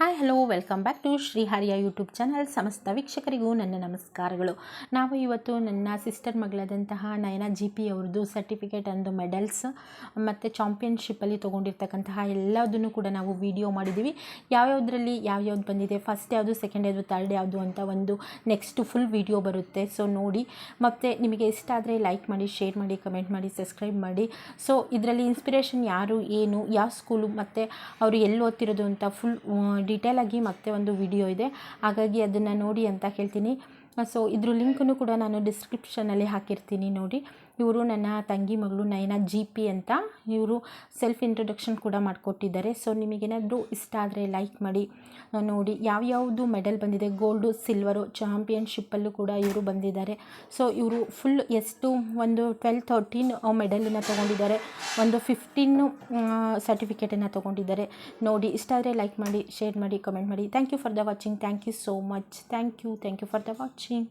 Hi hello welcome back to ಶ್ರೀಹರಿಯ YouTube channel. ಸಮಸ್ತ ವೀಕ್ಷಕರಿಗೂ ನನ್ನ ನಮಸ್ಕಾರಗಳು. ನಾವು ಇವತ್ತು ನನ್ನ ಸಿಸ್ಟರ್ ಮಗಳಾದಂತಹ ನಯನ GP ಅವ್ರದ್ದು ಸರ್ಟಿಫಿಕೇಟ್ ಆ್ಯಂಡ್ ಮೆಡಲ್ಸ್ ಮತ್ತು ಚಾಂಪಿಯನ್ಶಿಪ್ಪಲ್ಲಿ ತೊಗೊಂಡಿರ್ತಕ್ಕಂತಹ ಎಲ್ಲದನ್ನು ಕೂಡ ನಾವು ವಿಡಿಯೋ ಮಾಡಿದ್ದೀವಿ. ಯಾವ್ಯಾವುದರಲ್ಲಿ ಯಾವ್ಯಾವ್ದು ಬಂದಿದೆ, ಫಸ್ಟ್ ಯಾವುದು, ಸೆಕೆಂಡ್ ಯಾವುದು, ಥರ್ಡ್ ಯಾವುದು ಅಂತ ಒಂದು ನೆಕ್ಸ್ಟ್ ಫುಲ್ ವಿಡಿಯೋ ಬರುತ್ತೆ. ಸೊ ನೋಡಿ, ಮತ್ತು ನಿಮಗೆ ಇಷ್ಟ ಆದರೆ ಲೈಕ್ ಮಾಡಿ, ಶೇರ್ ಮಾಡಿ, ಕಮೆಂಟ್ ಮಾಡಿ, ಸಬ್ಸ್ಕ್ರೈಬ್ ಮಾಡಿ. ಸೊ ಇದರಲ್ಲಿ ಇನ್ಸ್ಪಿರೇಷನ್ ಯಾರು, ಏನು, ಯಾವ ಸ್ಕೂಲು ಮತ್ತು ಅವರು ಎಲ್ಲಿ ಓದ್ತಿರೋದು ಅಂತ ಫುಲ್ ಡೀಟೇಲಾಗಿ ಮತ್ತೆ ಒಂದು ವಿಡಿಯೋ ಇದೆ, ಹಾಗಾಗಿ ಅದನ್ನು ನೋಡಿ ಅಂತ ಹೇಳ್ತೀನಿ. ಸೊ ಇದ್ರ ಲಿಂಕನ್ನು ಕೂಡ ನಾನು ಡಿಸ್ಕ್ರಿಪ್ಷನಲ್ಲಿ ಹಾಕಿರ್ತೀನಿ ನೋಡಿ. ಇವರು ನನ್ನ ತಂಗಿ ಮಗಳು ನಯನ GP ಅಂತ. ಇವರು ಸೆಲ್ಫ್ ಇಂಟ್ರೊಡಕ್ಷನ್ ಕೂಡ ಮಾಡಿಕೊಟ್ಟಿದ್ದಾರೆ. ಸೊ ನಿಮಗೇನಾದರೂ ಇಷ್ಟ ಆದರೆ ಲೈಕ್ ಮಾಡಿ. ನೋಡಿ ಯಾವ್ಯಾವುದು ಮೆಡಲ್ ಬಂದಿದೆ, ಗೋಲ್ಡು, ಸಿಲ್ವರು, ಚಾಂಪಿಯನ್ಶಿಪ್ಪಲ್ಲೂ ಕೂಡ ಇವರು ಬಂದಿದ್ದಾರೆ. ಸೊ ಇವರು ಫುಲ್ ಎಷ್ಟು ಒಂದು 12-13 ಮೆಡಲನ್ನು ತೊಗೊಂಡಿದ್ದಾರೆ, ಒಂದು 15 ಸರ್ಟಿಫಿಕೇಟನ್ನು ತೊಗೊಂಡಿದ್ದಾರೆ. ನೋಡಿ ಇಷ್ಟ ಆದರೆ ಲೈಕ್ ಮಾಡಿ, ಶೇರ್ ಮಾಡಿ, ಕಮೆಂಟ್ ಮಾಡಿ. Thank you for the watching. Thank you so much. Thank you for the watching.